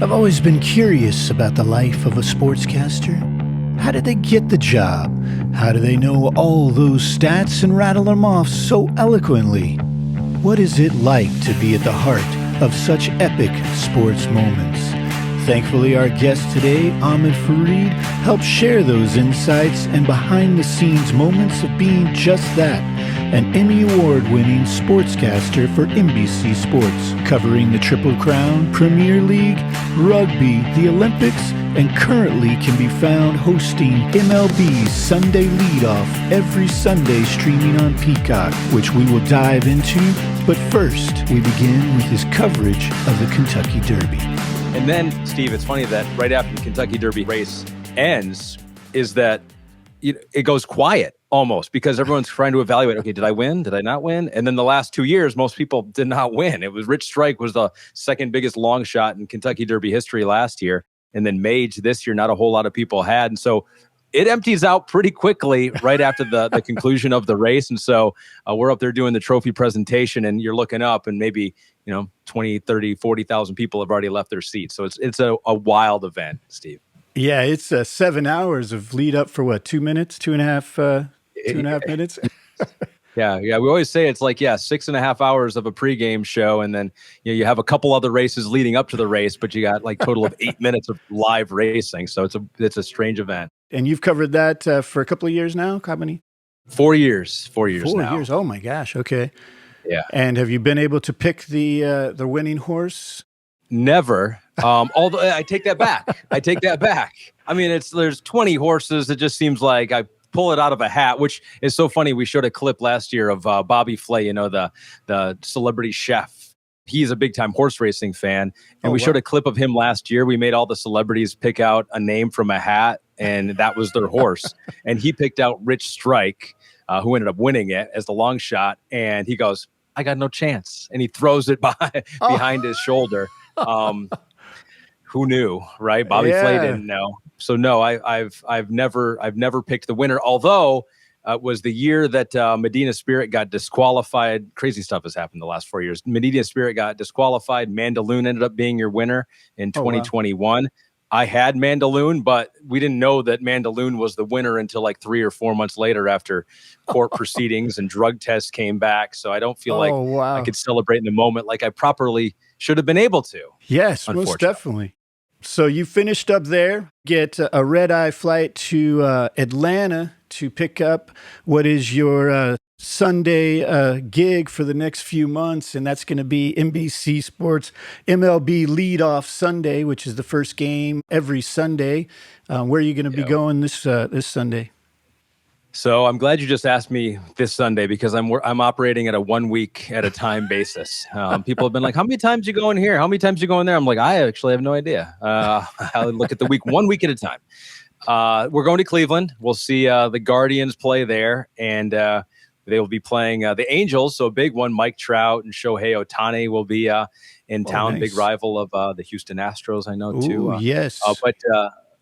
I've always been curious about the life of a sportscaster. How did they get the job? How do they know all those stats and rattle them off so eloquently? What is it like to be at the heart of such epic sports moments? Thankfully, our guest today, Ahmed Fareed, helps share those insights and behind-the-scenes moments of being just that, an Emmy Award-winning sportscaster for NBC Sports, covering the Triple Crown, Premier League, Rugby, the Olympics, and currently can be found hosting MLB Sunday Leadoff every Sunday streaming on Peacock, which we will dive into. But first, we begin with his coverage of the Kentucky Derby. And then, Steve, it's funny that right after the Kentucky Derby race ends is that it goes quiet almost because everyone's trying to evaluate, okay, did I win? Did I not win? And then the last 2 years, most people did not win. It was Rich Strike was the second biggest long shot in Kentucky Derby history last year. And then Maid this year, not a whole lot of people had. And so it empties out pretty quickly right after the conclusion of the race. And so we're up there doing the trophy presentation and you're looking up and maybe, 20, 30, 40,000 people have already left their seats. So it's a wild event, Steve. Yeah, it's 7 hours of lead up for what, 2 minutes, two and a half minutes? Yeah. We always say it's like, 6.5 hours of a pregame show. And then you have a couple other races leading up to the race, but you got like total of 8 minutes of live racing. So it's a strange event. And you've covered that for a couple of years now, Kabani? 4 years. 4 years 4 now. years. Oh my gosh. Okay. Yeah. And have you been able to pick the winning horse? Never. Although I take that back. I mean, there's 20 horses. It just seems like I pull it out of a hat, which is so funny. We showed a clip last year of Bobby Flay, the celebrity chef. He's a big time horse racing fan. And we showed a clip of him last year. We made all the celebrities pick out a name from a hat, and that was their horse. And he picked out Rich Strike, who ended up winning it as the long shot. And he goes, I got no chance. And he throws it behind his shoulder. Who knew, right? Bobby Flay didn't know. So no, I've never picked the winner. Although it was the year that Medina Spirit got disqualified. Crazy stuff has happened the last 4 years. Medina Spirit got disqualified. Mandaloon ended up being your winner in 2021. Wow. I had Mandaloon, but we didn't know that Mandaloon was the winner until like 3 or 4 months later after court proceedings and drug tests came back. So I don't feel like I could celebrate in the moment like I properly should have been able to. Yes, most definitely. So you finished up there, get a red-eye flight to Atlanta to pick up what is your Sunday gig for the next few months, and that's going to be NBC Sports MLB Leadoff Sunday, which is the first game every Sunday. Where are you going to be going this Sunday? So I'm glad you just asked me this Sunday because I'm operating at a 1 week at a time basis. People have been like, how many times you going here? How many times you going there? I'm like, I actually have no idea. I look at the week, 1 week at a time. We're going to Cleveland. We'll see the Guardians play there, and they will be playing the Angels. So a big one, Mike Trout and Shohei Ohtani will be in town. Nice. Big rival of the Houston Astros, I know too. Yes.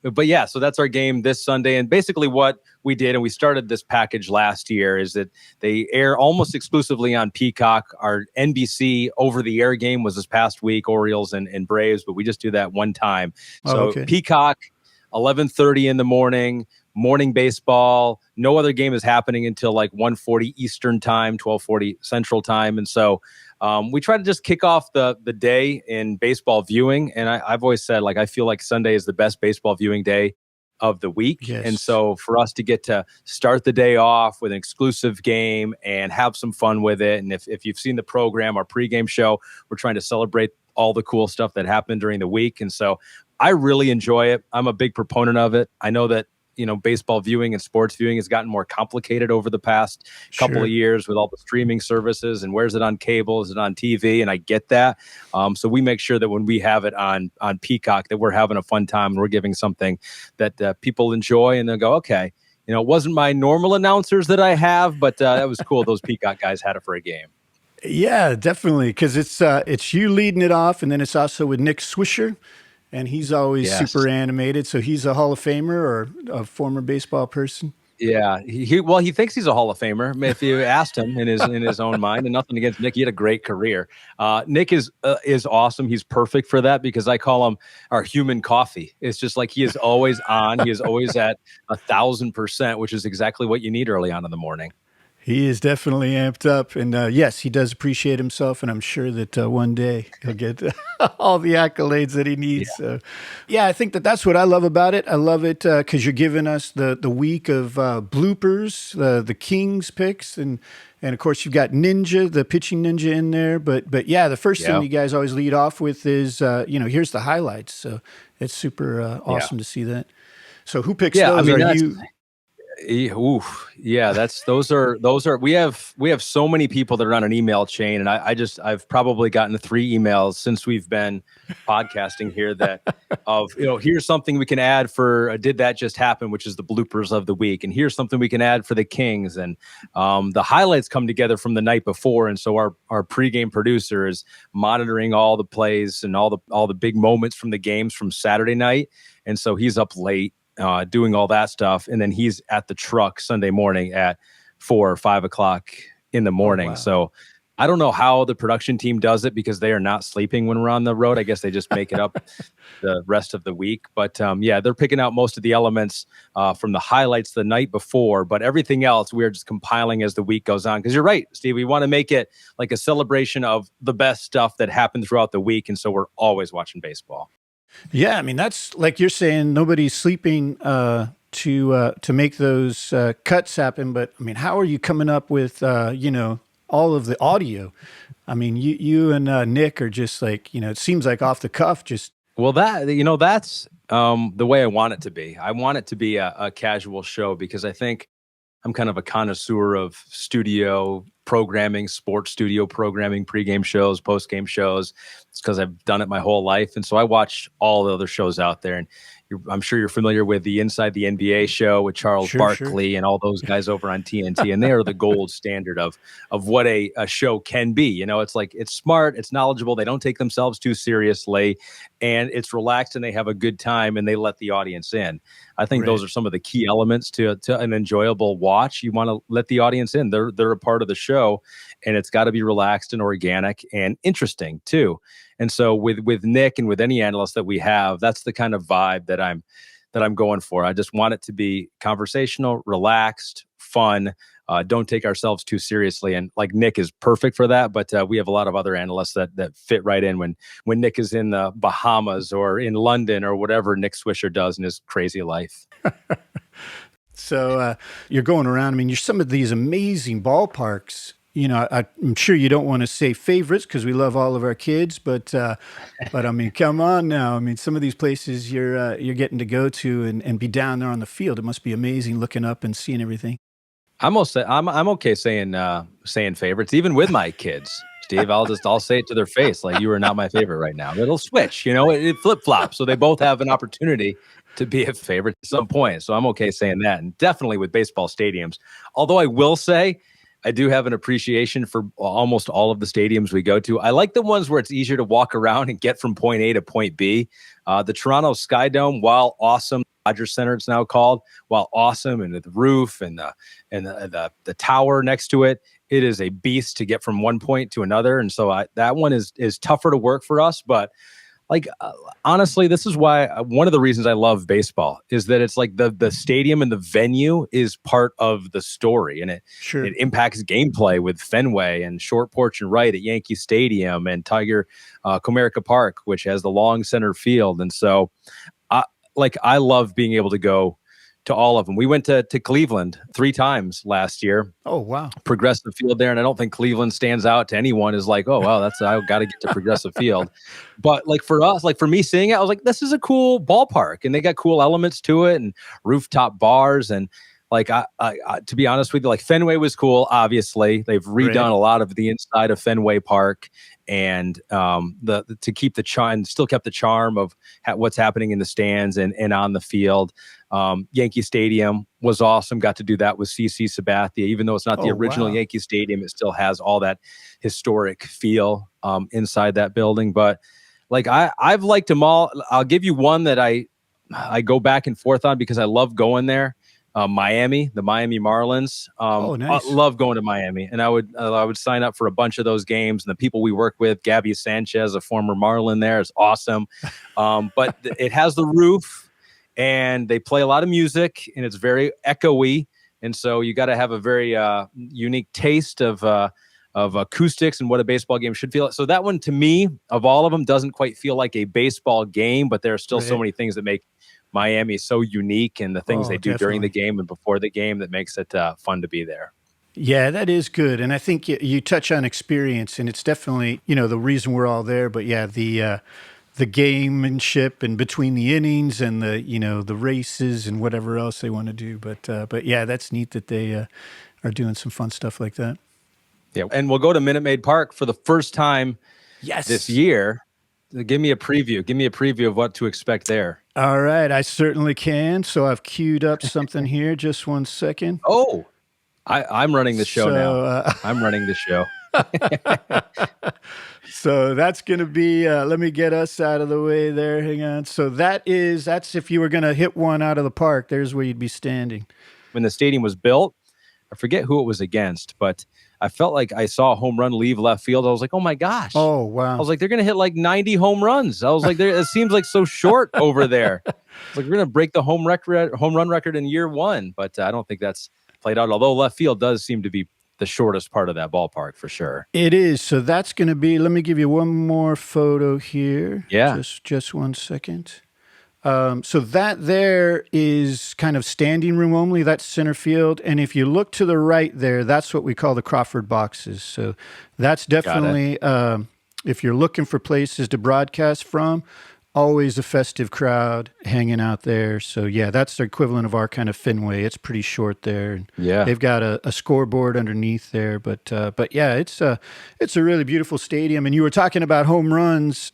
But yeah, so that's our game this Sunday. And basically what we did, and we started this package last year, is that they air almost exclusively on Peacock. Our NBC over-the-air game was this past week, Orioles and Braves, but we just do that one time. So Peacock, 11:30 in the morning baseball. No other game is happening until like 1:40 Eastern time, 12:40 Central time. And so we try to just kick off the day in baseball viewing. And I've always said, like, I feel like Sunday is the best baseball viewing day of the week. Yes. And so for us to get to start the day off with an exclusive game and have some fun with it. And if you've seen the program, our pregame show, we're trying to celebrate all the cool stuff that happened during the week. And so I really enjoy it. I'm a big proponent of it. I know that baseball viewing and sports viewing has gotten more complicated over the past couple of years with all the streaming services and where's it on cable? Is it on TV? And I get that. So we make sure that when we have it on Peacock, that we're having a fun time and we're giving something that people enjoy and they'll go, okay, it wasn't my normal announcers that I have, but that was cool. Those Peacock guys had it for a game. Yeah, definitely. Because it's you leading it off. And then it's also with Nick Swisher. And he's always super animated. So he's a Hall of Famer or a former baseball person? Yeah, he thinks he's a Hall of Famer. If you asked him in his own mind, and nothing against Nick, he had a great career. Nick is awesome. He's perfect for that because I call him our human coffee. It's just like he is always on. He is always at 1,000%, which is exactly what you need early on in the morning. He is definitely amped up, and yes, he does appreciate himself, and I'm sure that one day he'll get all the accolades that he needs. Yeah. So, yeah, I think that's what I love about it. I love it because you're giving us the week of bloopers, the Kings picks, and of course you've got Ninja, the pitching ninja in there. But yeah, the first thing you guys always lead off with is here's the highlights. So it's super awesome to see that. So who picks those? Are you? Yeah, those are we have so many people that are on an email chain, and I've probably gotten 3 emails since we've been podcasting here that here's something we can add for did that just happen, which is the bloopers of the week, and here's something we can add for the Kings, and the highlights come together from the night before, and so our pregame producer is monitoring all the plays and all the big moments from the games from Saturday night, and so he's up late doing all that stuff. And then he's at the truck Sunday morning at 4 or 5 o'clock in the morning. Oh, wow. So I don't know how the production team does it because they are not sleeping when we're on the road. I guess they just make it up the rest of the week. But they're picking out most of the elements from the highlights the night before. But everything else, we're just compiling as the week goes on. Because you're right, Steve, we want to make it like a celebration of the best stuff that happened throughout the week. And so we're always watching baseball. Yeah, I mean, that's like you're saying, nobody's sleeping to make those cuts happen. But I mean, how are you coming up with all of the audio? I mean, you and Nick are just like, it seems like off the cuff. Just well, that's the way I want it to be. I want it to be a casual show because I think I'm kind of a connoisseur of studio programming, sports studio programming, pregame shows, postgame shows. It's because I've done it my whole life. And so I watch all the other shows out there. And I'm sure you're familiar with the Inside the NBA show with Charles Barkley and all those guys over on TNT. And they are the gold standard of what a show can be. It's like, it's smart, it's knowledgeable. They don't take themselves too seriously, and it's relaxed, and they have a good time, and they let the audience in. I think those are some of the key elements to an enjoyable watch. You want to let the audience in. They're a part of the show, and it's got to be relaxed and organic and interesting too. And so with Nick and with any analyst that we have, that's the kind of vibe that I'm going for. I just want it to be conversational, relaxed, fun. Don't take ourselves too seriously. And like Nick is perfect for that, but we have a lot of other analysts that fit right in when Nick is in the Bahamas or in London or whatever Nick Swisher does in his crazy life. So you're going around. I mean, you're some of these amazing ballparks. I'm sure you don't want to say favorites because we love all of our kids, but I mean, come on now. I mean, some of these places you're getting to go to and be down there on the field. It must be amazing looking up and seeing everything. I'm okay saying favorites, even with my kids, Steve. I'll say it to their face, like, you are not my favorite right now. It'll switch, it flip flops, so they both have an opportunity to be a favorite at some point. So I'm okay saying that, and definitely with baseball stadiums. Although I will say, I do have an appreciation for almost all of the stadiums we go to. I like the ones where it's easier to walk around and get from point A to point B. The Toronto Sky Dome, while awesome, Dodger Center it's now called, while awesome, and the roof and the tower next to it, it is a beast to get from one point to another. And so that one is tougher to work for us, but honestly, this is why one of the reasons I love baseball is that it's like the stadium and the venue is part of the story, and it impacts gameplay with Fenway and Short Porch and Right at Yankee Stadium and Tiger Comerica Park, which has the long center field. And so I love being able to go to all of them. We went to Cleveland 3 times last year. Oh, wow. Progressive Field there. And I don't think Cleveland stands out to anyone as like, oh, wow, I got to get to Progressive Field. But like for us, like for me seeing it, I was like, this is a cool ballpark. And they got cool elements to it and rooftop bars. And like, I to be honest with you, like Fenway was cool. Obviously, they've redone a lot of the inside of Fenway Park, and to keep the charm, still kept the charm of what's happening in the stands and on the field. Yankee Stadium was awesome. Got to do that with CC Sabathia, even though it's not the original Yankee Stadium. It still has all that historic feel inside that building. But like I've liked them all. I'll give you one that I go back and forth on because I love going there. Miami, the Miami Marlins. Oh, nice. I love going to Miami, and I would sign up for a bunch of those games. And the people we work with, Gabby Sanchez, a former Marlin, there is awesome. But it has the roof, and they play a lot of music, and it's very echoey. And so you got to have a very unique taste of acoustics and what a baseball game should feel like. So that one, to me, of all of them, doesn't quite feel like a baseball game, but there are still so many things that make Miami is so unique, and the things they do during the game and before the game that makes it fun to be there. Yeah, that is good. And I think you touch on experience, and it's definitely, the reason we're all there. But yeah, the gamemanship and between the innings and the races and whatever else they want to do. But yeah, that's neat that they are doing some fun stuff like that. Yeah. And we'll go to Minute Maid Park for the first time this year. Give me a preview. Give me a preview of what to expect there. All right, I certainly can. So I've queued up something here. Just one second. Oh, I'm running the show now. I'm running the show. So that's going to be, let me get us out of the way there. Hang on. So that's if you were going to hit one out of the park, there's where you'd be standing. When the stadium was built, I forget who it was against, but I felt like I saw a home run leave left field. I was like, oh my gosh. Oh, wow. I was like, they're going to hit like 90 home runs. I was like, it seems like so short over there. It's like, we're going to break the home run record in year one, but I don't think that's played out. Although left field does seem to be the shortest part of that ballpark for sure. It is. So that's going to be, let me give you one more photo here. Yeah. Just 1 second. So that there is kind of standing room only. That's center field. And if you look to the right there, that's what we call the Crawford boxes. So that's definitely, if you're looking for places to broadcast from, always a festive crowd hanging out there. So yeah, that's the equivalent of our kind of Fenway. It's pretty short there. And yeah, they've got a scoreboard underneath there. But yeah, it's a really beautiful stadium. And you were talking about home runs.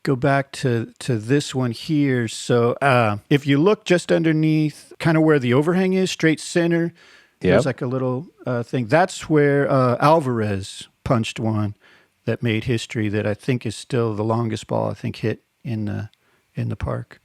Go back to this one here. So if you look just underneath kind of where the overhang is, straight center, there's like a little thing. That's where Alvarez punched one that made history that I think is still the longest ball I think hit in the park.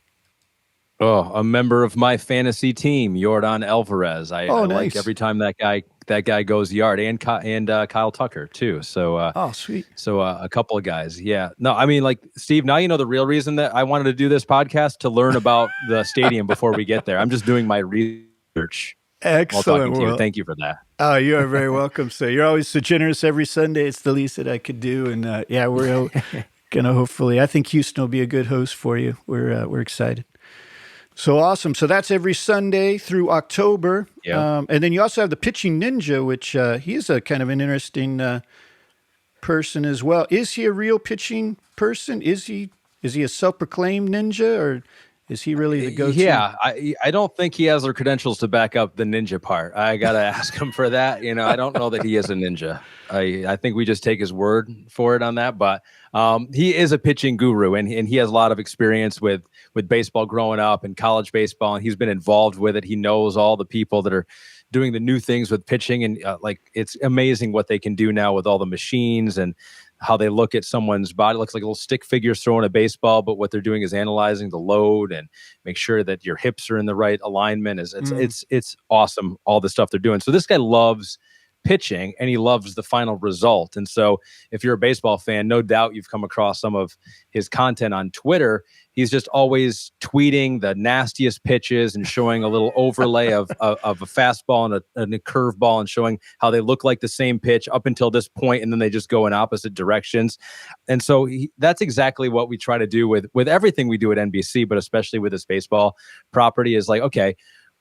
Oh, a member of my fantasy team, Yordan Alvarez. I nice. like every time that guy goes yard, and Kyle Tucker too. So sweet. So a couple of guys. Yeah. No, I mean, like, Steve, now you know the real reason that I wanted to do this podcast, to learn about the stadium before we get there. I'm just doing my research. Excellent. While talking to you. Thank you for that. Oh, you are very welcome. So you're always so generous every Sunday. It's the least that I could do. And yeah, we're gonna hopefully, I think Houston will be a good host for you. We're excited. So awesome. So that's every Sunday through October. Yeah. And then you also have the Pitching Ninja, which he's a kind of an interesting person as well. Is he a real pitching person? Is he a self-proclaimed ninja, or is he really the go-to? Yeah, I don't think he has the credentials to back up the ninja part. I got to ask him for that. I don't know that he is a ninja. I think we just take his word for it on that. But he is a pitching guru, and he has a lot of experience with baseball growing up and college baseball, and he's been involved with it. He knows all the people that are doing the new things with pitching, and it's amazing what they can do now with all the machines and how they look at someone's body. It looks like little stick figures throwing a baseball, but what they're doing is analyzing the load and make sure that your hips are in the right alignment. It's awesome, all the stuff they're doing. So this guy loves pitching, and he loves the final result. And so if you're a baseball fan, no doubt you've come across some of his content on Twitter. He's just always tweeting the nastiest pitches and showing a little overlay of a fastball and a curveball, and showing how they look like the same pitch up until this point, and then they just go in opposite directions. And so that's exactly what we try to do with everything we do at NBC, but especially with this baseball property, is like, okay,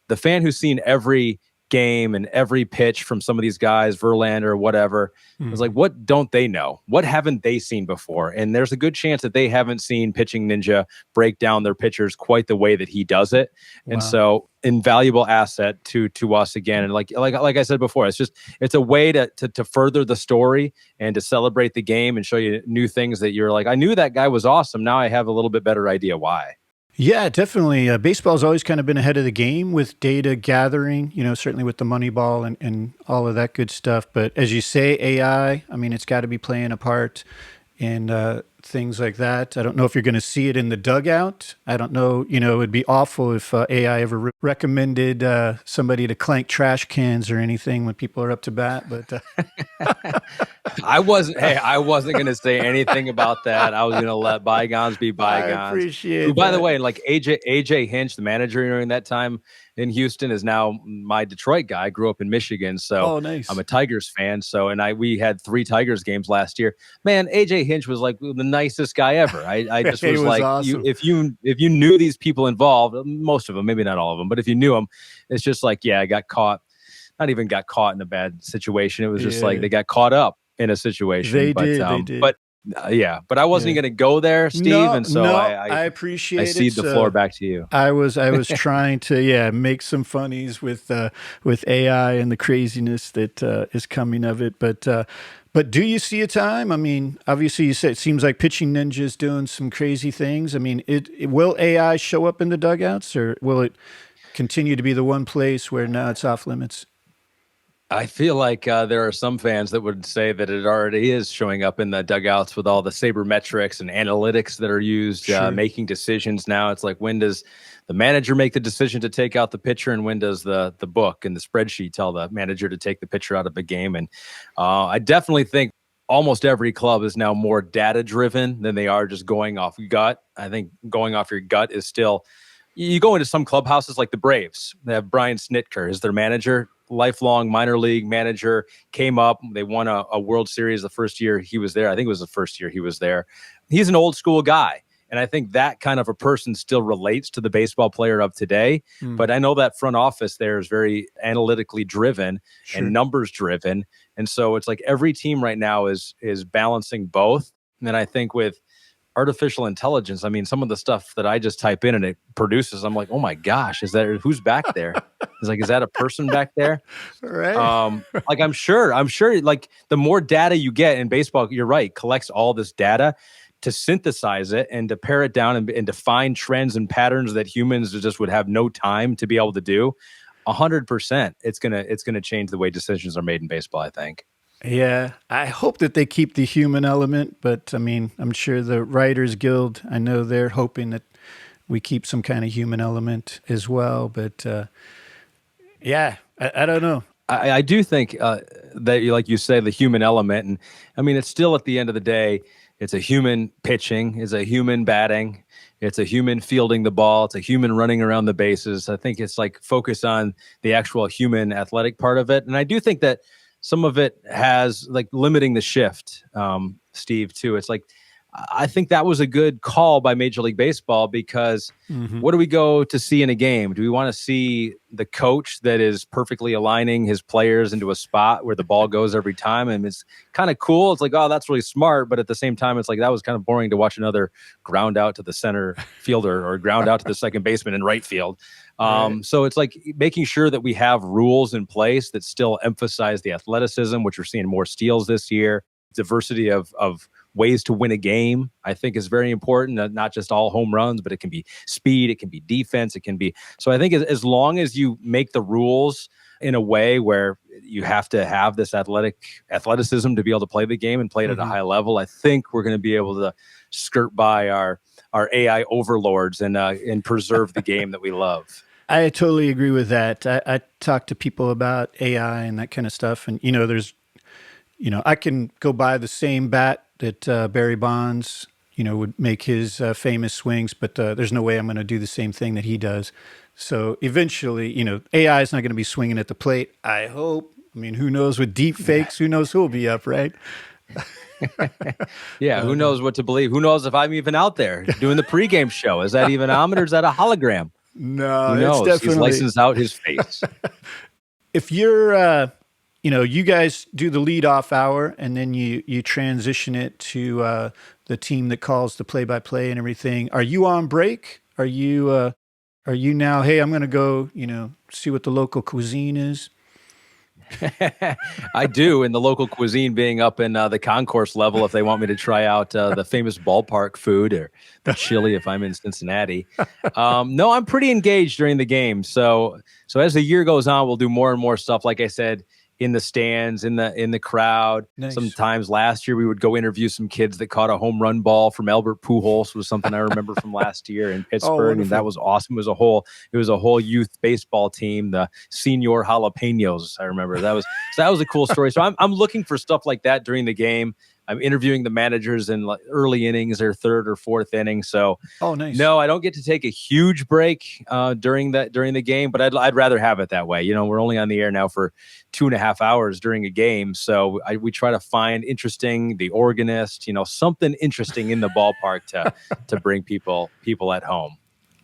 the fan who's seen every game and every pitch from some of these guys, Verlander or whatever, it's like, what don't they know? What haven't they seen before? And there's a good chance that they haven't seen Pitching Ninja break down their pitchers quite the way that he does it. Wow. And so, invaluable asset to us again. And like I said before, it's a way to further the story and to celebrate the game and show you new things that you're like, I knew that guy was awesome. Now I have a little bit better idea why. Yeah, definitely. Baseball's always kind of been ahead of the game with data gathering, certainly with the Moneyball and all of that good stuff. But as you say, AI, I mean, it's got to be playing a part in things like that. I don't know if you're going to see it in the dugout. I don't know. It would be awful if AI ever recommended somebody to clank trash cans or anything when people are up to bat. But I wasn't going to say anything about that. I was going to let bygones be bygones. I appreciate Who, by the that. way, like AJ Hinch, the manager during that time in Houston, is now my Detroit guy. I grew up in Michigan, so nice. I'm a Tigers fan. So, we had 3 Tigers games last year. Man, AJ Hinch was like the nicest guy ever. I just was like, awesome. if you knew these people involved, most of them, maybe not all of them, but if you knew them, it's just like, yeah, I got caught. Not even got caught in a bad situation. It was just like they got caught up in a situation. They did. But I wasn't going to go there, Steve. And so I appreciate it. I cede the floor back to you. I was trying to make some funnies with AI and the craziness that is coming of it. But do you see a time? I mean, obviously you said it seems like Pitching Ninja's doing some crazy things. I mean, will AI show up in the dugouts, or will it continue to be the one place where now it's off limits? I feel like there are some fans that would say that it already is showing up in the dugouts with all the sabermetrics and analytics that are used, making decisions now. It's like, when does the manager make the decision to take out the pitcher, and when does the book and the spreadsheet tell the manager to take the pitcher out of a game? And I definitely think almost every club is now more data-driven than they are just going off gut. I think going off your gut is still... You go into some clubhouses like the Braves. They have Brian Snitker as their manager, lifelong minor league manager, came up. They won a World Series the first year he was there. I think it was the first year he was there. He's an old school guy. And I think that kind of a person still relates to the baseball player of today. But I know that front office there is very analytically driven and numbers driven. And so it's like every team right now is balancing both. And then I think with artificial intelligence, I mean, some of the stuff that I just type in and it produces, I'm like, oh my gosh, who's back there? It's like, is that a person back there? Right. Like, I'm sure like the more data you get in baseball, you're right, collects all this data to synthesize it and to pare it down and to find trends and patterns that humans just would have no time to be able to do. 100%. It's going to change the way decisions are made in baseball, I think. Yeah, I hope that they keep the human element, but I mean, I'm sure the Writers Guild, I know they're hoping that we keep some kind of human element as well. But I don't know. I do think that, like you say, the human element, and I mean, it's still at the end of the day, it's a human pitching, it's a human batting, it's a human fielding the ball, it's a human running around the bases. I think it's like focus on the actual human athletic part of it, and I do think that some of it has like limiting the shift, Steve, too. It's like, I think that was a good call by Major League Baseball, because what do we go to see in a game? Do we want to see the coach that is perfectly aligning his players into a spot where the ball goes every time? And it's kind of cool. It's like, oh, that's really smart. But at the same time, it's like, that was kind of boring to watch another ground out to the center fielder or ground out to the second baseman in right field. So it's like making sure that we have rules in place that still emphasize the athleticism, which we're seeing more steals this year. Diversity of ways to win a game, I think, is very important. Not just all home runs, but it can be speed, it can be defense, it can be. So I think as long as you make the rules in a way where you have to have this athleticism to be able to play the game and play it at a high level, I think we're going to be able to skirt by our AI overlords and preserve the game that we love. I totally agree with that. I talk to people about AI and that kind of stuff, and I can go buy the same bat that Barry Bonds, would make his famous swings, but there's no way I'm going to do the same thing that he does. So eventually, AI is not going to be swinging at the plate, I hope. I mean, who knows with deep fakes, who knows who will be up, right? Yeah, who knows what to believe? Who knows if I'm even out there doing the pregame show? Is that even Ahmed, or is that a hologram? No, who knows? It's definitely... He's licensed out his face. If you're... you guys do the leadoff hour, and then you transition it to the team that calls the play-by-play and everything. Are you on break? Are you now, hey, I'm going to go, see what the local cuisine is? I do, and the local cuisine being up in the concourse level if they want me to try out the famous ballpark food, or the chili if I'm in Cincinnati. No, I'm pretty engaged during the game. So as the year goes on, we'll do more and more stuff. Like I said, in the stands, in the crowd. Nice. Sometimes last year we would go interview some kids that caught a home run ball from Albert Pujols, was something I remember from last year in Pittsburgh, and that was awesome. It was a whole youth baseball team, the Senior Jalapenos. I remember that was a cool story. So I'm looking for stuff like that during the game. I'm interviewing the managers in early innings or third or fourth inning. So, nice. No, I don't get to take a huge break during the game, but I'd rather have it that way. We're only on the air now for 2.5 hours during a game, so we try to find interesting, the organist, something interesting in the ballpark to bring people at home.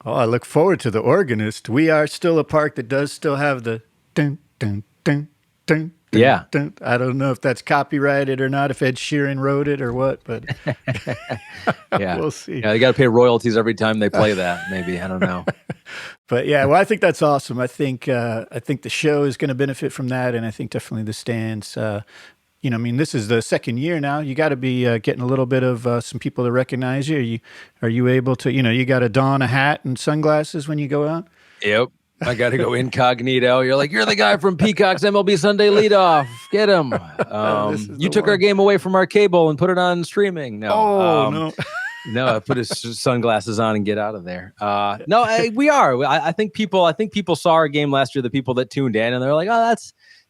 Oh, I look forward to the organist. We are still a park that does still have the dun dun dun dun. Yeah. I don't know if that's copyrighted or not, if Ed Sheeran wrote it or what, but yeah, we'll see. Yeah, they got to pay royalties every time they play that. Maybe, I don't know. But yeah, well, I think that's awesome. I think the show is going to benefit from that, and I think definitely the stands. This is the second year now. You got to be getting a little bit of some people to recognize you. Are you able to? You got to don a hat and sunglasses when you go out. Yep. I got to go incognito. You're the guy from Peacock's MLB Sunday Leadoff. Get him. You took our game away from our cable and put it on streaming. No. No. No, I put his sunglasses on and get out of there. We are. I think people saw our game last year, the people that tuned in, and they're like, oh,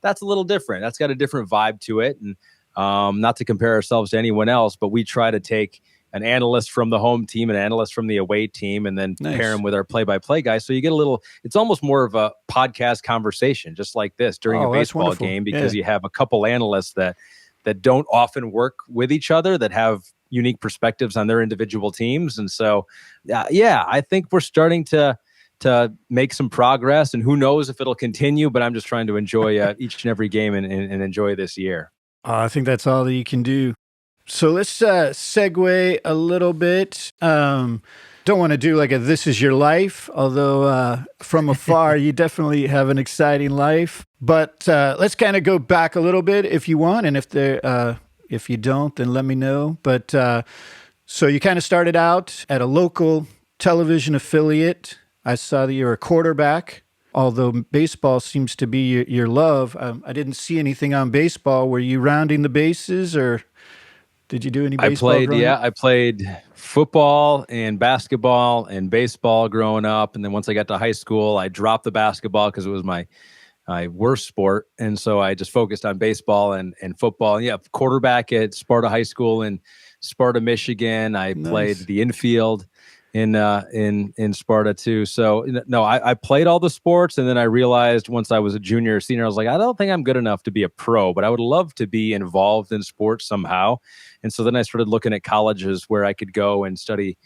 that's a little different. That's got a different vibe to it. And not to compare ourselves to anyone else, but we try to take an analyst from the home team, an analyst from the away team, and then pair him with our play-by-play guy. So you get it's almost more of a podcast conversation, just like this during a baseball game, because you have a couple analysts that don't often work with each other, that have unique perspectives on their individual teams. And so, I think we're starting to make some progress, and who knows if it'll continue, but I'm just trying to enjoy each and every game and enjoy this year. I think that's all that you can do. So let's segue a little bit. Don't want to do like a "this is your life," although from afar you definitely have an exciting life. But let's kind of go back a little bit if you want, and if you don't, then let me know. But so you kind of started out at a local television affiliate. I saw that you're a quarterback, although baseball seems to be your love. I didn't see anything on baseball. Were you rounding the bases, or did you do any baseball? I played football and basketball and baseball growing up. And then once I got to high school, I dropped the basketball because it was my worst sport. And so I just focused on baseball and football. And quarterback at Sparta High School in Sparta, Michigan. I played the infield in Sparta too. So no, I played all the sports, and then I realized once I was a junior or senior, I was like, I don't think I'm good enough to be a pro, but I would love to be involved in sports somehow. And so then I started looking at colleges where I could go and study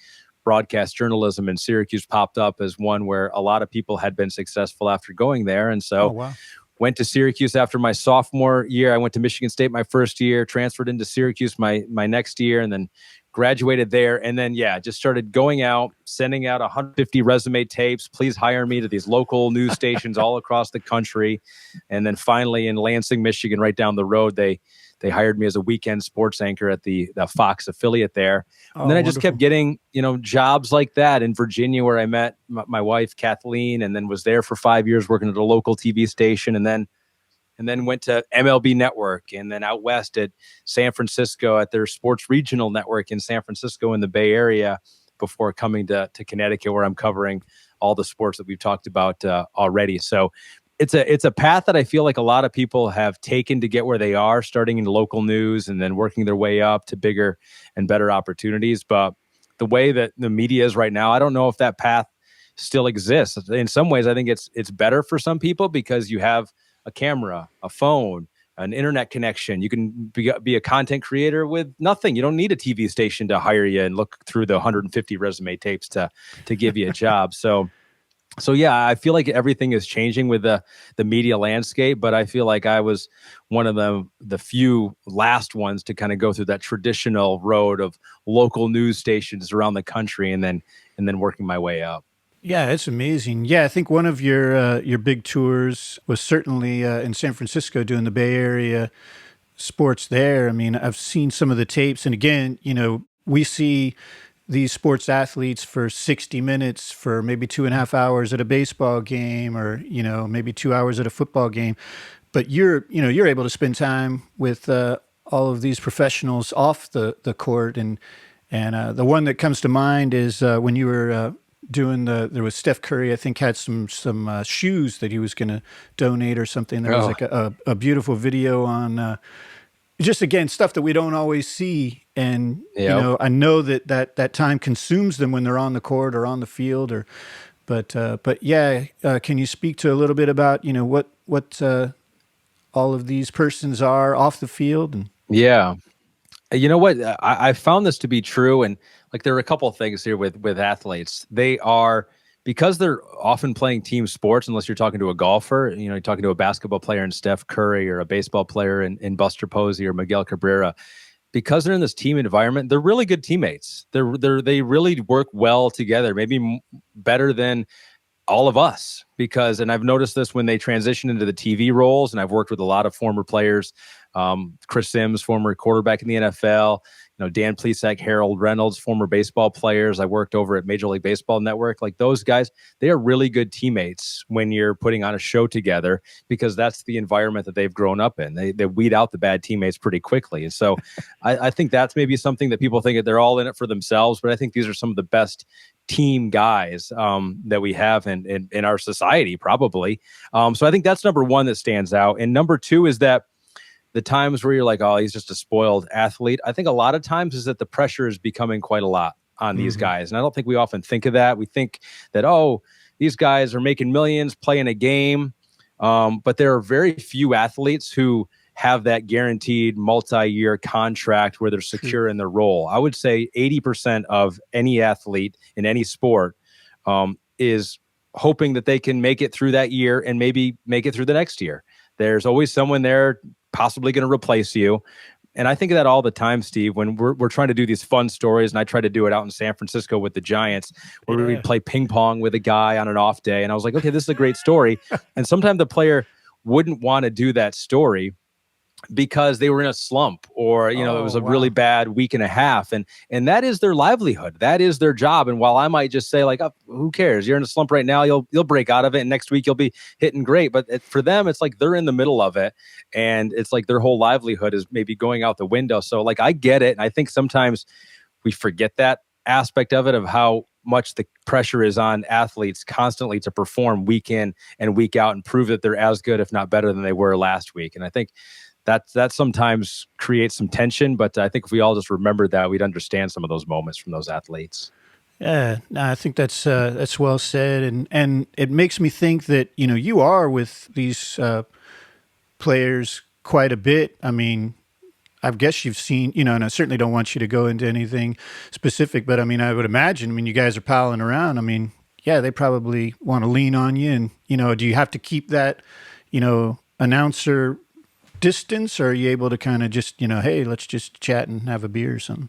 broadcast journalism, and Syracuse popped up as one where a lot of people had been successful after going there. And so went to Syracuse after my sophomore year. I went to Michigan State my first year, transferred into Syracuse my next year, and then graduated there. And then, just started going out, sending out 150 resume tapes. Please hire me to these local news stations all across the country. And then finally in Lansing, Michigan, right down the road, they hired me as a weekend sports anchor at the Fox affiliate there. And then I just kept getting, jobs like that in Virginia, where I met my wife, Kathleen, and then was there for 5 years working at a local TV station. And then went to MLB Network, and then out west at San Francisco at their sports regional network in San Francisco in the Bay Area, before coming to Connecticut, where I'm covering all the sports that we've talked about already. So it's a path that I feel like a lot of people have taken to get where they are, starting in local news and then working their way up to bigger and better opportunities. But the way that the media is right now, I don't know if that path still exists. In some ways, I think it's better for some people because you have a camera, a phone, an internet connection. You can be a content creator with nothing. You don't need a TV station to hire you and look through the 150 resume tapes to give you a job. So I feel like everything is changing with the media landscape, but I feel like I was one of the few last ones to kind of go through that traditional road of local news stations around the country, and then working my way up. Yeah, it's amazing. Yeah, I think one of your big tours was certainly in San Francisco, doing the Bay Area sports there. I mean, I've seen some of the tapes, and again, we see these sports athletes for 60 minutes for maybe 2.5 hours at a baseball game, or maybe 2 hours at a football game. but you're able to spend time with all of these professionals off the court, and the one that comes to mind is when you were doing there was Steph Curry, I think, had some shoes that he was going to donate or something. There was like a beautiful video on just, again, stuff that we don't always see. And, I know that time consumes them when they're on the court or on the field, but yeah, can you speak to a little bit about, what all of these persons are off the field? And Yeah. You know what? I found this to be true. And like, there are a couple of things here with athletes. They are, because they're often playing team sports, unless you're talking to a golfer, you're talking to a basketball player in Steph Curry, or a baseball player in Buster Posey or Miguel Cabrera, because they're in this team environment, they're really good teammates. They really work well together, maybe better than all of us, and I've noticed this when they transition into the TV roles, and I've worked with a lot of former players, Chris Sims, former quarterback in the NFL, Dan Plesac, Harold Reynolds, former baseball players. I worked over at Major League Baseball Network. Like, those guys, they are really good teammates when you're putting on a show together, because that's the environment that they've grown up in. They weed out the bad teammates pretty quickly. And so I think that's maybe something that people think that they're all in it for themselves, but I think these are some of the best team guys that we have in our society, probably. So I think that's number one that stands out. And number two is that the times where you're like, oh, he's just a spoiled athlete, I think a lot of times is that the pressure is becoming quite a lot on these guys. And I don't think we often think of that. We think that, oh, these guys are making millions playing a game. But there are very few athletes who have that guaranteed multi-year contract where they're secure in their role. I would say 80% of any athlete in any sport is hoping that they can make it through that year and maybe make it through the next year. There's always someone there possibly going to replace you. And I think of that all the time, Steve, when we're trying to do these fun stories, and I try to do it out in San Francisco with the Giants, where we'd play ping pong with a guy on an off day. And I was like, okay, this is a great story. And sometimes the player wouldn't want to do that story because they were in a slump, or, it was a really bad week and a half. And that is their livelihood. That is their job. And while I might just say, like, oh, who cares? You're in a slump right now. You'll break out of it. And next week you'll be hitting great. But for them, it's like they're in the middle of it. And it's like their whole livelihood is maybe going out the window. So, like, I get it. And I think sometimes we forget that aspect of it, of how much the pressure is on athletes constantly to perform week in and week out and prove that they're as good, if not better, than they were last week. And I think that sometimes creates some tension, but I think if we all just remembered that, we'd understand some of those moments from those athletes. Yeah, no, I think that's well said, and it makes me think that you are with these players quite a bit. I mean, I guess you've seen, and I certainly don't want you to go into anything specific, but I mean, I would imagine, you guys are palling around. I mean, yeah, they probably want to lean on you, and do you have to keep that, announcer distance, or are you able to kind of just, hey, let's just chat and have a beer or something?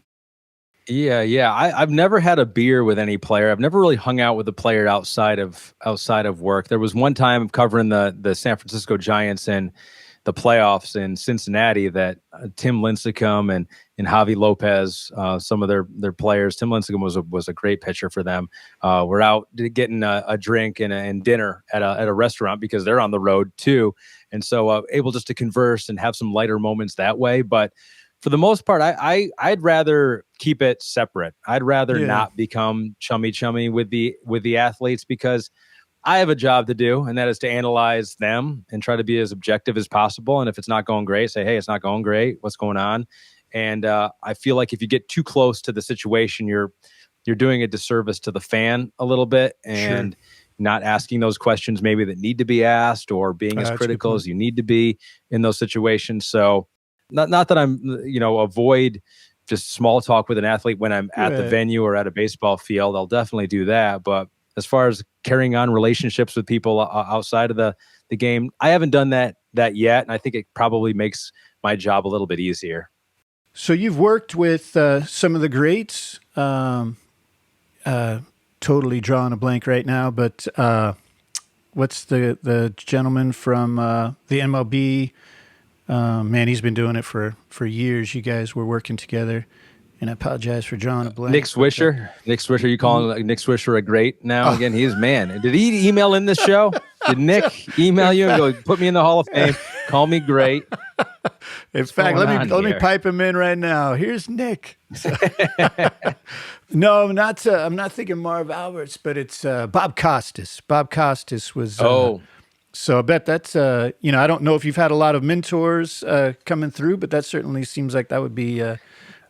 Yeah. I've never had a beer with any player. I've never really hung out with a player outside of work. There was one time covering the San Francisco Giants and the playoffs in Cincinnati that Tim Lincecum and Javi Lopez, some of their players. Tim Lincecum was a great pitcher for them. We're out getting a drink and dinner at a restaurant because they're on the road too, and so able just to converse and have some lighter moments that way. But for the most part, I'd rather keep it separate. I'd rather not become chummy with the athletes, because I have a job to do, and that is to analyze them and try to be as objective as possible. And if it's not going great, say, hey, it's not going great. What's going on? And I feel like if you get too close to the situation, you're doing a disservice to the fan a little bit, and not asking those questions maybe that need to be asked, or being as critical as you need to be in those situations. So not that I'm, avoid just small talk with an athlete when I'm at the venue or at a baseball field. I'll definitely do that. But as far as carrying on relationships with people outside of the game, I haven't done that yet. And I think it probably makes my job a little bit easier. So you've worked with some of the greats, totally drawing a blank right now, but what's the gentleman from the MLB? Man, he's been doing it for years. You guys were working together. And I apologize for drawing a blank. Nick Swisher. Nick Swisher, you calling Nick Swisher a great now? Again, he's man. Did he email in this show? Did Nick email you and go, put me in the Hall of Fame? Call me great. In fact, let me pipe him in right now. Here's Nick. No, I'm not thinking Marv Alberts, but it's Bob Costas. Bob Costas was. So I bet that's I don't know if you've had a lot of mentors coming through, but that certainly seems like that would be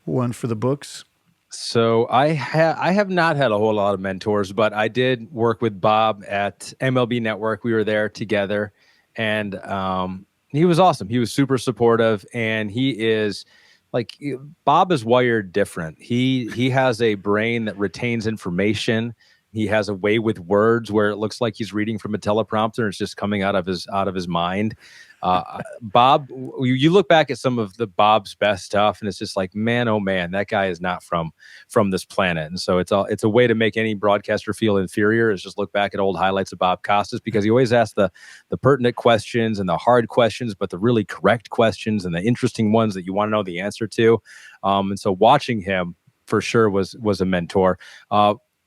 one for the books. So I have not had a whole lot of mentors, but I did work with Bob at MLB Network. We were there together, and he was awesome. He was super supportive, and he is Bob is wired different. He has a brain that retains information. He has a way with words where it looks like he's reading from a teleprompter. It's just coming out of his mind. Bob, you look back at some of Bob's best stuff, and it's just like, man, oh man, that guy is not from this planet. And so it's a way to make any broadcaster feel inferior is just look back at old highlights of Bob Costas, because he always asks the pertinent questions and the hard questions, but the really correct questions and the interesting ones that you want to know the answer to. And so watching him for sure was a mentor.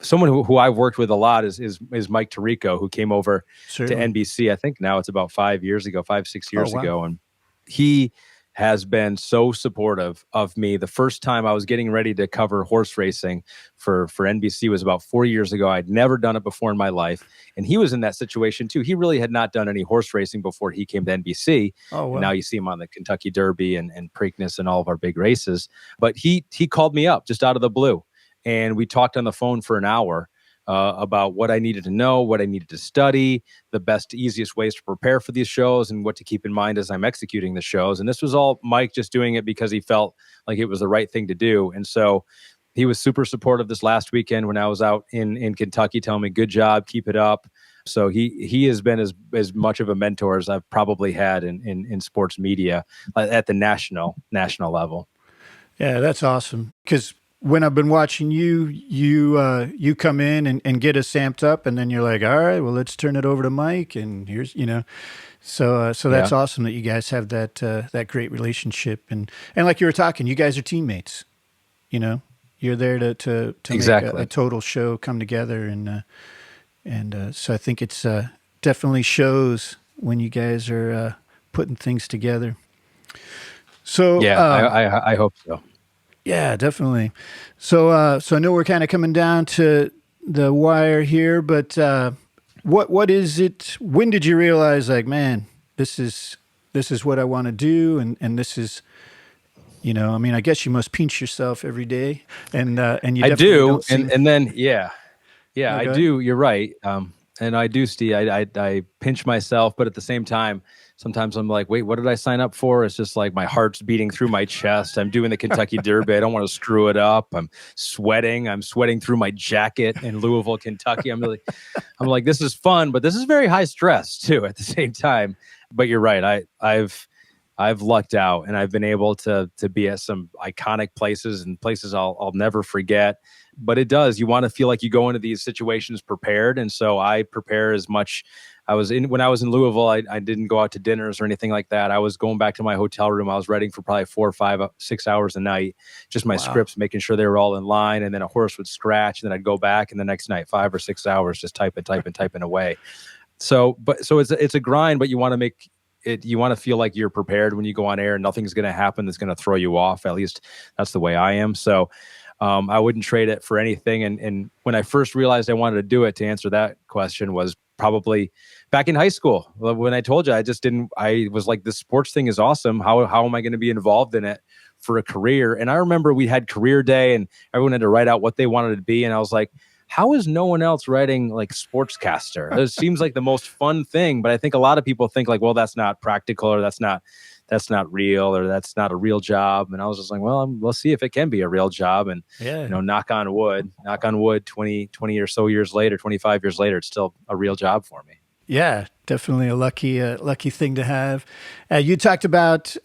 Someone who I've worked with a lot is Mike Tirico, who came over to NBC. I think now it's about 5 years ago, 6 years ago. And he has been so supportive of me. The first time I was getting ready to cover horse racing for NBC was about 4 years ago. I'd never done it before in my life. And he was in that situation too. He really had not done any horse racing before he came to NBC. Oh, wow. And now you see him on the Kentucky Derby and Preakness and all of our big races. But he called me up just out of the blue. And we talked on the phone for an hour about what I needed to know, what I needed to study, the best, easiest ways to prepare for these shows, and what to keep in mind as I'm executing the shows. And this was all Mike just doing it because he felt like it was the right thing to do. And so he was super supportive this last weekend when I was out in Kentucky, telling me, good job, keep it up. So he has been as much of a mentor as I've probably had in sports media at the national level. Yeah, that's awesome. Because when I've been watching you come in and get us amped up, and then you're like, all right, well, let's turn it over to Mike, and here's, so that's awesome that you guys have that great relationship, and like you were talking, you guys are teammates, you're there to exactly. make a total show come together, and so I think it's definitely shows when you guys are putting things together. So yeah, I hope so. Yeah, definitely. So I know we're kind of coming down to the wire here, but what is it? When did you realize, like, man, this is what I want to do, and this is, I mean, I guess you must pinch yourself every day, and you. I do, and then I do. You're right, and I do, Steve. I pinch myself, but at the same time, sometimes I'm like, wait, what did I sign up for? It's just like my heart's beating through my chest. I'm doing the Kentucky Derby. I don't want to screw it up. I'm sweating through my jacket in Louisville, Kentucky. I'm like, this is fun, but this is very high stress too at the same time. But you're right. I've lucked out, and I've been able to be at some iconic places and places I'll never forget. But it does. You want to feel like you go into these situations prepared, and so I prepare as much. When I was in Louisville, I didn't go out to dinners or anything like that. I was going back to my hotel room. I was writing for probably 4 or 5, 6 hours a night, just my scripts, making sure they were all in line. And then a horse would scratch, and then I'd go back, and the next night, 5 or 6 hours, just typing away. So it's a grind, but you want to make it. You want to feel like you're prepared when you go on air, and nothing's going to happen that's going to throw you off. At least that's the way I am. So I wouldn't trade it for anything. And when I first realized I wanted to do it, to answer that question, was probably back in high school. When I told you, I was like, this sports thing is awesome. How am I going to be involved in it for a career? And I remember we had career day, and everyone had to write out what they wanted to be. And I was like, how is no one else writing like Sportscaster? It seems like the most fun thing, but I think a lot of people think like, well, that's not practical, or that's not real, or that's not a real job. And I was just like, well, we'll see if it can be a real job. And, knock on wood, 20 or so years later, 25 years later, it's still a real job for me. Yeah, definitely a lucky thing to have. You talked about,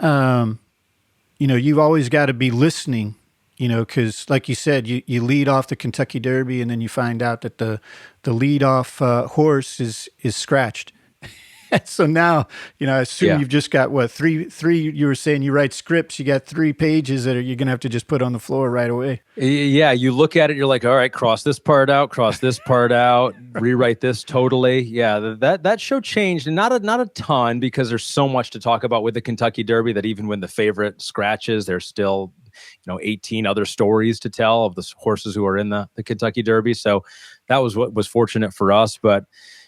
you've always got to be listening, because like you said, you lead off the Kentucky Derby, and then you find out that the lead off horse is scratched. So now, I assume Yeah. you've just got what, three, you were saying you write scripts, you got 3 pages that you're going to have to just put on the floor right away. Yeah, you look at it, you're like, all right, cross this part out, rewrite this totally. Yeah, that show changed, and not a ton, because there's so much to talk about with the Kentucky Derby that even when the favorite scratches, there's still 18 other stories to tell of the horses who are in the Kentucky Derby. So that was what was fortunate for us. But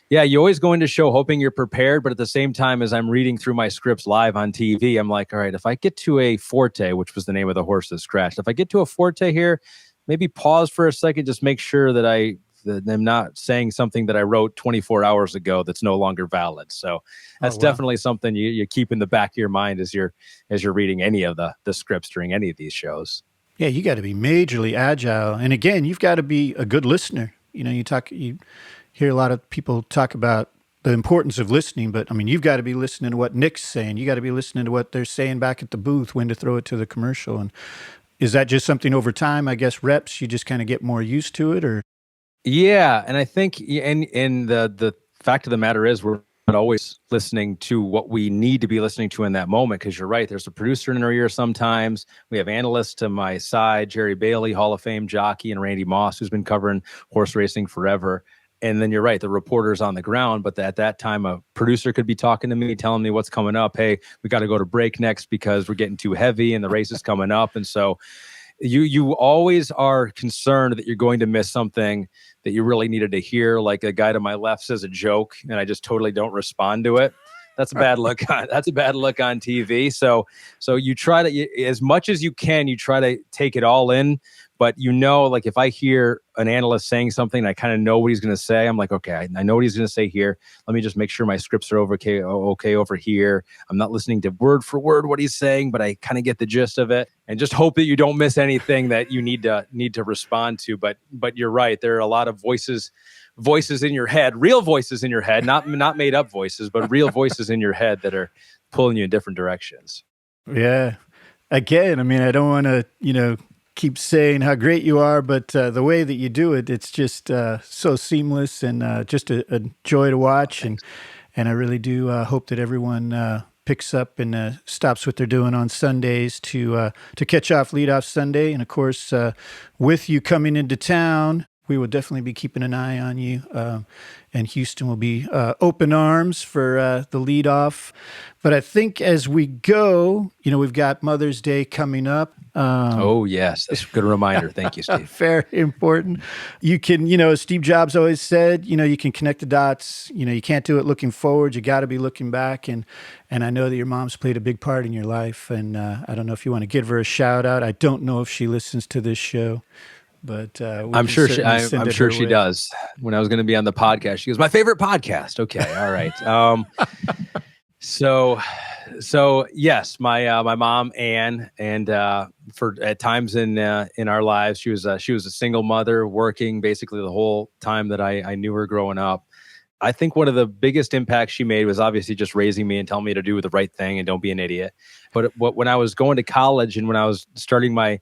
yeah, you always go into show hoping you're prepared, but at the same time, as I'm reading through my scripts live on TV, I'm like, all right, if I get to a Forte, which was the name of the horse that scratched, if I get to a Forte here, maybe pause for a second, just make sure that I'm not saying something that I wrote 24 hours ago that's no longer valid. So that's definitely something you keep in the back of your mind as you're reading any of the scripts during any of these shows. Yeah, you got to be majorly agile. And again, you've got to be a good listener. You hear a lot of people talk about the importance of listening, but I mean, you've got to be listening to what Nick's saying. You got to be listening to what they're saying back at the booth, when to throw it to the commercial. And is that just something over time, I guess, reps, you just kind of get more used to it? Or Yeah, and I think, and the fact of the matter is, we're not always listening to what we need to be listening to in that moment, because you're right, there's a producer in our ear sometimes. We have analysts to my side, Jerry Bailey, Hall of Fame jockey, and Randy Moss, who's been covering horse racing forever. And then you're right, the reporter's on the ground, but at that time, a producer could be talking to me, telling me what's coming up. Hey, we got to go to break next because we're getting too heavy and the race is coming up. And so you always are concerned that you're going to miss something that you really needed to hear. Like a guy to my left says a joke and I just totally don't respond to it. That's a bad look on TV. So you try to, as much as you can, you try to take it all in. But like if I hear an analyst saying something, I kind of know what he's going to say. I'm like, okay, I know what he's going to say here. Let me just make sure my scripts are okay over here. I'm not listening to word for word what he's saying, but I kind of get the gist of it, and just hope that you don't miss anything that you need to respond to. But you're right, there are a lot of voices in your head, real voices in your head, not made up voices, but real voices in your head that are pulling you in different directions. Yeah. Again, I mean, I don't want to, keep saying how great you are, but the way that you do it, it's just so seamless and just a joy to watch. And I really do hope that everyone picks up and stops what they're doing on Sundays to catch off Leadoff Sunday. And of course, with you coming into town, we will definitely be keeping an eye on you. And Houston will be open arms for the leadoff. But I think as we go, we've got Mother's Day coming up. Oh, yes. That's a good reminder. Thank you, Steve. Very important. You can, as Steve Jobs always said, you can connect the dots. You can't do it looking forward. You got to be looking back. And I know that your mom's played a big part in your life. And I don't know if you want to give her a shout out. I don't know if she listens to this show. But I'm sure she does. When I was going to be on the podcast, she goes, "My favorite podcast." Okay, all right. So yes, my mom Ann, and for at times in our lives, she was a single mother, working basically the whole time that I knew her growing up. I think one of the biggest impacts she made was obviously just raising me and telling me to do the right thing and don't be an idiot. But when I was going to college and when I was starting my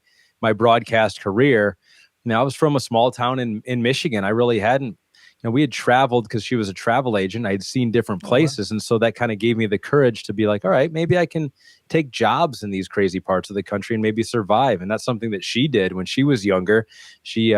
broadcast career. Now, I was from a small town in Michigan. I really hadn't, we had traveled because she was a travel agent. I'd seen different places. And so that kind of gave me the courage to be like, all right, maybe I can take jobs in these crazy parts of the country and maybe survive. And that's something that she did when she was younger. She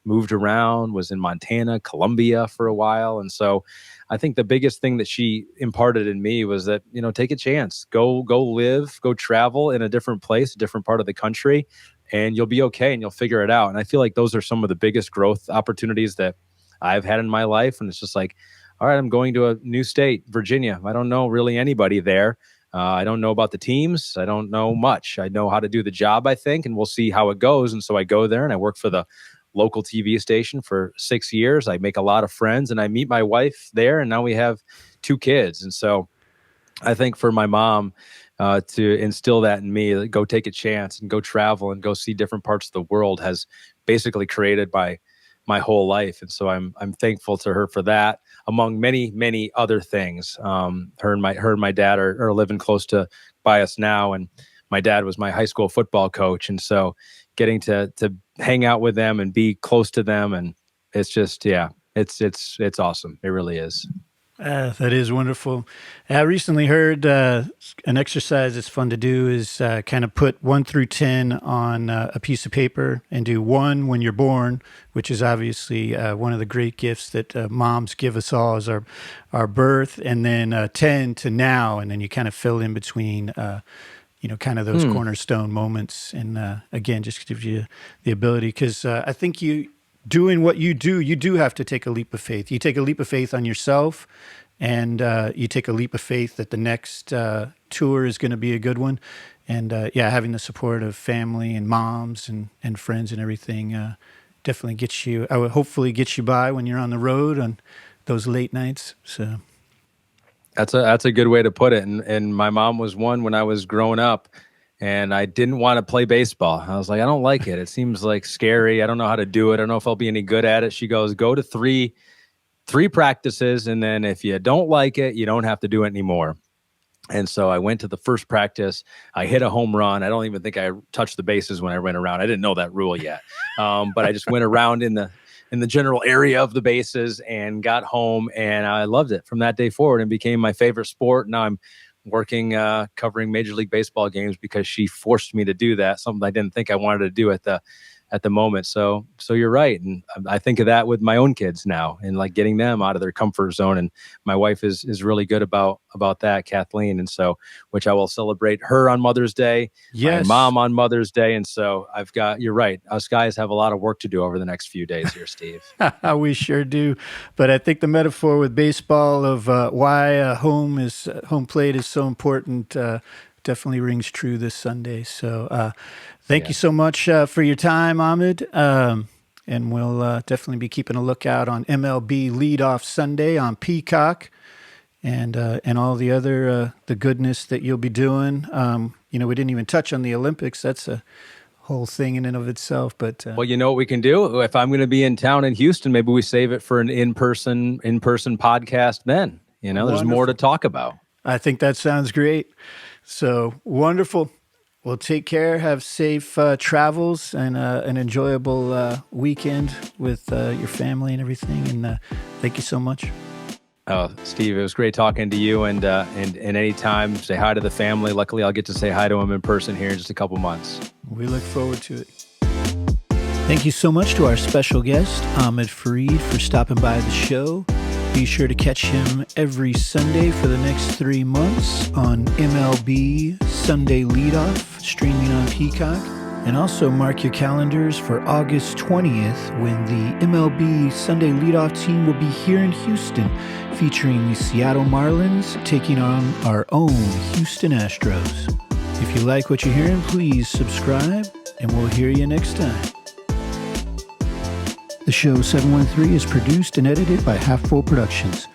moved around, was in Montana, Colombia for a while. And so I think the biggest thing that she imparted in me was that, take a chance, go live, go travel in a different place, a different part of the country, and you'll be okay and you'll figure it out. And I feel like those are some of the biggest growth opportunities that I've had in my life. And it's just like, all right, I'm going to a new state, Virginia. I don't know really anybody there. I don't know about the teams. I don't know much. I know how to do the job, I think, and we'll see how it goes. And so I go there and I work for the local TV station for 6 years. I make a lot of friends and I meet my wife there. And now we have 2 kids. And so I think for my mom, to instill that in me, like, go take a chance and go travel and go see different parts of the world, has basically created my whole life. And so I'm thankful to her for that, among many, many other things. Her and my dad are living close by us now. And my dad was my high school football coach. And so getting to hang out with them and be close to them. And it's just, yeah, it's awesome. It really is. That is wonderful. I recently heard an exercise that's fun to do is kind of put 1 through 10 on a piece of paper and do 1 when you're born, which is obviously one of the great gifts that moms give us all is our birth, and then 10 to now, and then you kind of fill in between, kind of those cornerstone moments. And again, just gives you the ability, because I think doing what you do have to take a leap of faith. You take a leap of faith on yourself, and you take a leap of faith that the next tour is going to be a good one. And having the support of family and moms and friends and everything definitely gets you, I would hopefully get you by when you're on the road on those late nights. So that's a good way to put it. And my mom was one when I was growing up. And I didn't want to play baseball. I was like, I don't like it. It seems like scary. I don't know how to do it. I don't know if I'll be any good at it. She goes, go to three practices. And then if you don't like it, you don't have to do it anymore. And so I went to the first practice. I hit a home run. I don't even think I touched the bases when I went around. I didn't know that rule yet. But I just went around in the general area of the bases and got home. And I loved it from that day forward and became my favorite sport. Now I'm working, covering Major League Baseball games because she forced me to do that, something I didn't think I wanted to do at the moment. So you're right. And I think of that with my own kids now and like getting them out of their comfort zone. And my wife is really good about that, Kathleen. And so, which I will celebrate her on Mother's Day, yes, my mom on Mother's Day. And so you're right. Us guys have a lot of work to do over the next few days here, Steve. We sure do. But I think the metaphor with baseball of why home plate is so important definitely rings true this Sunday. So thank you so much for your time, Ahmed. And we'll definitely be keeping a lookout on MLB Leadoff Sunday on Peacock and all the other the goodness that you'll be doing. We didn't even touch on the Olympics. That's a whole thing in and of itself. But well, you know what we can do? If I'm going to be in town in Houston, maybe we save it for an in-person podcast then. There's more to talk about. I think that sounds great. So wonderful. Well, take care. Have safe travels and an enjoyable weekend with your family and everything. And thank you so much. Oh, Steve, it was great talking to you. And anytime, say hi to the family. Luckily, I'll get to say hi to them in person here in just a couple months. We look forward to it. Thank you so much to our special guest, Ahmed Fareed, for stopping by the show. Be sure to catch him every Sunday for the next 3 months on MLB Sunday Leadoff, streaming on Peacock. And also mark your calendars for August 20th when the MLB Sunday Leadoff team will be here in Houston, featuring the Seattle Marlins taking on our own Houston Astros. If you like what you're hearing, please subscribe, and we'll hear you next time. The show 713 is produced and edited by Half Full Productions.